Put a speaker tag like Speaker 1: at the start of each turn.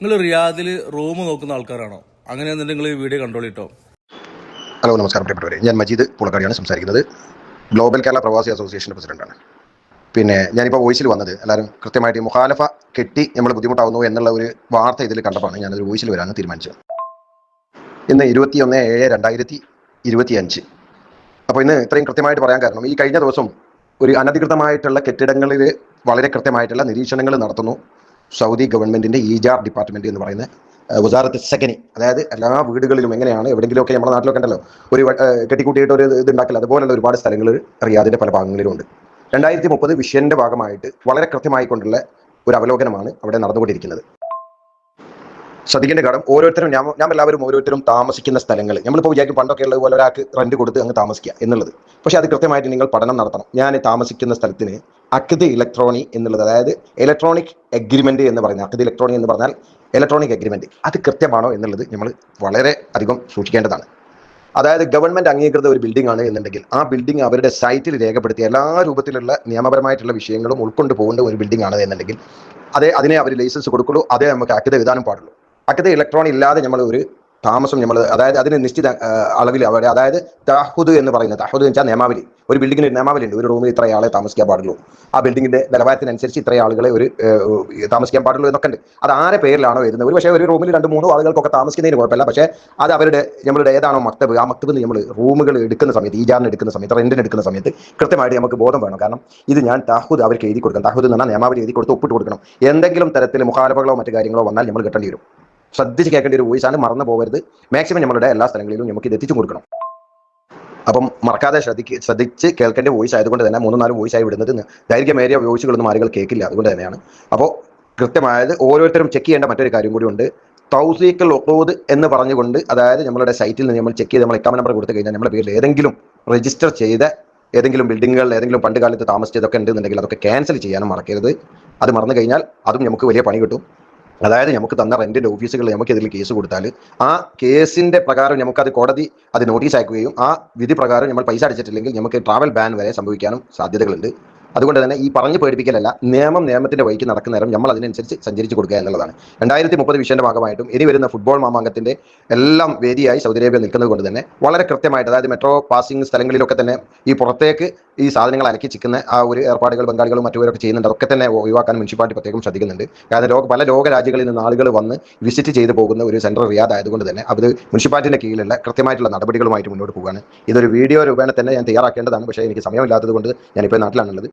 Speaker 1: നിങ്ങൾ റിയാദിൽ റൂം നോക്കുന്ന ആൾക്കാരാണോ? അങ്ങനെയാണെന്നുണ്ടെങ്കിൽ നിങ്ങൾ ഈ വീഡിയോ കണ്ടോളിട്ടോ.
Speaker 2: ഹലോ, നമസ്കാരം പ്രിയപ്പെട്ടവരെ. ഞാൻ മജീദ് പുളക്കാടിയാണ് സംസാരിക്കുന്നത്. ഗ്ലോബൽ കേരള പ്രവാസി അസോസിയേഷൻ്റെ പ്രസിഡന്റാണ്. പിന്നെ ഞാനിപ്പോൾ വോയിസിൽ വന്നത് എല്ലാവരും കൃത്യമായിട്ട് മുഖാലഫ കെട്ടി നമ്മൾ ബുദ്ധിമുട്ടാവുന്നു എന്നുള്ള ഒരു വാർത്ത ഇതിൽ കണ്ടപ്പോഴാണ് ഞാനൊരു വോയിസിൽ വരാൻ തീരുമാനിച്ചത്. ഇന്ന് 21/7/2025. അപ്പോൾ ഇന്ന് ഇത്രയും കൃത്യമായിട്ട് പറയാൻ കാരണം, ഈ കഴിഞ്ഞ ദിവസം ഒരു അനധികൃതമായിട്ടുള്ള കെട്ടിടങ്ങളിൽ വളരെ കൃത്യമായിട്ടുള്ള നിരീക്ഷണങ്ങൾ നടത്തുന്നു സൗദി ഗവൺമെൻറ്റിൻ്റെ ഈജാർ ഡിപ്പാർട്ട്മെൻറ്റ് എന്ന് പറയുന്ന വസാറത്ത് സെക്കനി. അതായത് എല്ലാ വീടുകളിലും എങ്ങനെയാണ് എവിടെയെങ്കിലുമൊക്കെ നമ്മുടെ നാട്ടിലൊക്കെ ഉണ്ടല്ലോ ഒരു കെട്ടിക്കൂട്ടിയിട്ട് ഒരു ഇത് ഉണ്ടാക്കില്ല, അതുപോലുള്ള ഒരുപാട് സ്ഥലങ്ങൾ റിയാദിൻ്റെ പല ഭാഗങ്ങളിലും ഉണ്ട്. 2030 വിഷൻ്റെ ഭാഗമായിട്ട് വളരെ കൃത്യമായിക്കൊണ്ടുള്ള ഒരു അവലോകനമാണ് അവിടെ നടന്നുകൊണ്ടിരിക്കുന്നത്. ശ്രദ്ധിക്കേണ്ട കാര്യം, ഓരോരുത്തരും ഞാൻ എല്ലാവരും ഓരോരുത്തരും താമസിക്കുന്ന സ്ഥലങ്ങൾ നമ്മളിപ്പോൾ വിചാരിക്കും പണ്ടൊക്കെ ഉള്ളത് പോലെ ഒരാൾക്ക് റെന്റ് കൊടുത്ത് അങ്ങ് താമസിക്കുക എന്നുള്ളത്. പക്ഷേ അത് കൃത്യമായിട്ട് നിങ്ങൾ പഠനം നടത്തണം. ഞാൻ താമസിക്കുന്ന സ്ഥലത്തിന് അഖദ് ഇലക്ട്രോണി എന്നുള്ളത്, അതായത് ഇലക്ട്രോണിക് എഗ്രിമെന്റ് എന്ന് പറയുന്നത്, അഖദ് ഇലക്ട്രോണി എന്ന് പറഞ്ഞാൽ ഇലക്ട്രോണിക് എഗ്രിമെന്റ്, അത് കൃത്യമാണോ എന്നുള്ളത് നമ്മൾ വളരെ അധികം സൂക്ഷിക്കേണ്ടതാണ്. അതായത് ഗവൺമെന്റ് അംഗീകൃത ഒരു ബിൽഡിംഗ് ആണ് എന്നുണ്ടെങ്കിൽ ആ ബിൽഡിംഗ് അവരുടെ സൈറ്റിൽ രേഖപ്പെടുത്തിയ എല്ലാ രൂപത്തിലുള്ള നിയമപരമായിട്ടുള്ള വിഷയങ്ങളും ഉൾക്കൊണ്ട് പോകേണ്ട ഒരു ബിൽഡിംഗ് ആണ് എന്നുണ്ടെങ്കിൽ അതിനെ അവർ ലൈസൻസ് കൊടുക്കുള്ളൂ, അതേ നമുക്ക് അഖദ് എഴുതാനും പാടുള്ളൂ. അഖദ് ഇലക്ട്രോണിക് ഇല്ലാതെ നമ്മൾ ഒരു താമസം അതായത് അതിന് നിശ്ചിത അളവിൽ അവിടെ, അതായത് തഹുദ് എന്ന് പറയുന്നത്, തഹുദ് എന്ന് വെച്ചാൽ നിയമാവലി, ഒരു ബിൽഡിങ്ങിന് നിയമാവലി ഉണ്ട്. ഒരു റൂമിൽ ഇത്ര ആളെ താമസിക്കാൻ പാടുള്ളൂ, ആ ബിൽഡിങ്ങിന്റെ നിലവാരത്തിനനുസരിച്ച് ഇത്ര ആളുകളെ താമസിക്കാൻ പാടുള്ളൂ എന്നൊക്കെ ഉണ്ട്. അത് ആരെ പേരിലാണോ വരുന്നത്? പക്ഷേ ഒരു റൂമിൽ 2-3 ആളുകൾക്കൊക്കെ താമസിക്കുന്നതിന് കുഴപ്പമില്ല. പക്ഷേ അത് നമ്മളുടെ ഏതാണോ മക്തബ്, ആ മക്തബിൽ നമ്മൾ റൂമുകൾ എടുക്കുന്ന സമയത്ത്, ഈജാറിന് എടുക്കുന്ന സമയത്ത്, റെന്റിന് എടുക്കുന്ന സമയത്ത് കൃത്യമായിട്ട് നമുക്ക് ബോധം വേണം. കാരണം ഇത് ഞാൻ തഹുദ് അവർക്ക് എഴുതി കൊടുക്കണം, തഹുദ് എന്ന് പറഞ്ഞാൽ നിയമാവലി എഴുതി കൊടുത്ത് ഒപ്പിട്ട് കൊടുക്കണം. എന്തെങ്കിലും തരത്തിൽ മുഖാലഫകളോ മറ്റു കാര്യങ്ങളോ വന്നാൽ നമ്മൾ കിട്ടേണ്ടി വരും. ശ്രദ്ധിച്ച് കേൾക്കേണ്ട ഒരു വോയിസാണ്, മറന്നു പോകരുത്. മാക്സിമം നമ്മളുടെ എല്ലാ സ്ഥലങ്ങളിലും നമുക്ക് ഇത് എത്തിച്ചു കൊടുക്കണം. അപ്പം മറക്കാതെ ശ്രദ്ധിച്ച് കേൾക്കേണ്ട വോയിസ് ആയതുകൊണ്ട് തന്നെ 3-4 വോയിസായി വിടുന്നത് ദൈർഘ്യമേറിയ വോയിസുകളൊന്നും ആളുകൾ കേൾക്കില്ല, അതുകൊണ്ട് തന്നെയാണ്. അപ്പോൾ കൃത്യമായത് ഓരോരുത്തരും ചെക്ക് ചെയ്യേണ്ട മറ്റൊരു കാര്യം കൂടി ഉണ്ട്. തൗസീഖുൽ ഉഖൂദ് എന്ന് പറഞ്ഞുകൊണ്ട്, അതായത് നമ്മളുടെ സൈറ്റിൽ നിന്ന് നമ്മൾ ചെക്ക് ചെയ്ത് നമ്മൾ ഇഖാമ നമ്പർ കൊടുത്തു കഴിഞ്ഞാൽ നമ്മുടെ പേരിൽ ഏതെങ്കിലും രജിസ്റ്റർ ചെയ്ത ഏതെങ്കിലും ബിൽഡിങ്ങുകളിൽ ഏതെങ്കിലും പണ്ട് കാലത്ത് താമസിച്ചതൊക്കെ ഉണ്ടെന്നുണ്ടെങ്കിൽ അതൊക്കെ ക്യാൻസൽ ചെയ്യാനും മറക്കരുത്. അത് മറന്നു കഴിഞ്ഞാൽ അതും നമുക്ക് വലിയ പണി കിട്ടും. അതായത് നമുക്ക് തന്ന റെന്റിന്റെ ഓഫീസുകൾ നമുക്ക് ഇതിൽ കേസ് കൊടുത്താൽ ആ കേസിന്റെ പ്രകാരം നമുക്കത് കോടതി അത് നോട്ടീസ് അയക്കുകയും ആ വിധി പ്രകാരം നമ്മൾ പൈസ അടിച്ചിട്ടില്ലെങ്കിൽ നമുക്ക് ട്രാവൽ ബാൻ വരെ സംഭവിക്കാനും സാധ്യതകളുണ്ട്. അതുകൊണ്ട് തന്നെ ഈ പറഞ്ഞു പേടിപ്പിക്കലല്ല, നിയമത്തിന്റെ വഴിക്ക് നടക്കുന്ന നേരം നമ്മൾ അതിനനുസരിച്ച് സഞ്ചരിച്ച് കൊടുക്കുക എന്നുള്ളതാണ്. 2030 വിഷന്റെ ഭാഗമായിട്ടും ഇനി വരുന്ന ഫുട്ബോൾ മാമാങ്കത്തിന്റെ എല്ലാം വേദിയായി സൗദി അറേബ്യ നിൽക്കുന്നത് കൊണ്ട് തന്നെ വളരെ കൃത്യമായിട്ട്, അതായത് മെട്രോ പാസിംഗ് സ്ഥലങ്ങളിലൊക്കെ തന്നെ ഈ പുറത്തേക്ക് ഈ സാധനങ്ങൾ അലക്കി ചിക്കുന്ന ആ ഒരു ഏർപ്പാടുകൾ ബംഗാളികളും മറ്റുള്ളവരൊക്കെ ചെയ്യുന്നുണ്ട്. അതൊക്കെ തന്നെ ഒഴിവാക്കാൻ മുനിസിപ്പാലിറ്റി പ്രത്യേകം ശ്രദ്ധിക്കുന്നുണ്ട്. കാരണം പല ലോകരാജ്യങ്ങളിൽ നിന്ന് ആളുകൾ വന്ന് വിസിറ്റ് ചെയ്ത് പോകുന്ന ഒരു സെൻട്രൽ റിയാദ് ആയതുകൊണ്ട് തന്നെ അത് മുനിസിപ്പാലിറ്റിന്റെ കീഴിലുള്ള കൃത്യമായിട്ടുള്ള നടപടികളുമായിട്ട് മുന്നോട്ട് പോകുകയാണ്. ഇതൊരു വീഡിയോ രൂപേണ തന്നെ ഞാൻ തയ്യാറാക്കേണ്ടതാണ്, പക്ഷേ എനിക്ക് സമയമില്ലാത്തത് കൊണ്ട് ഞാനിപ്പോൾ നാട്ടിലാണുള്ളത്.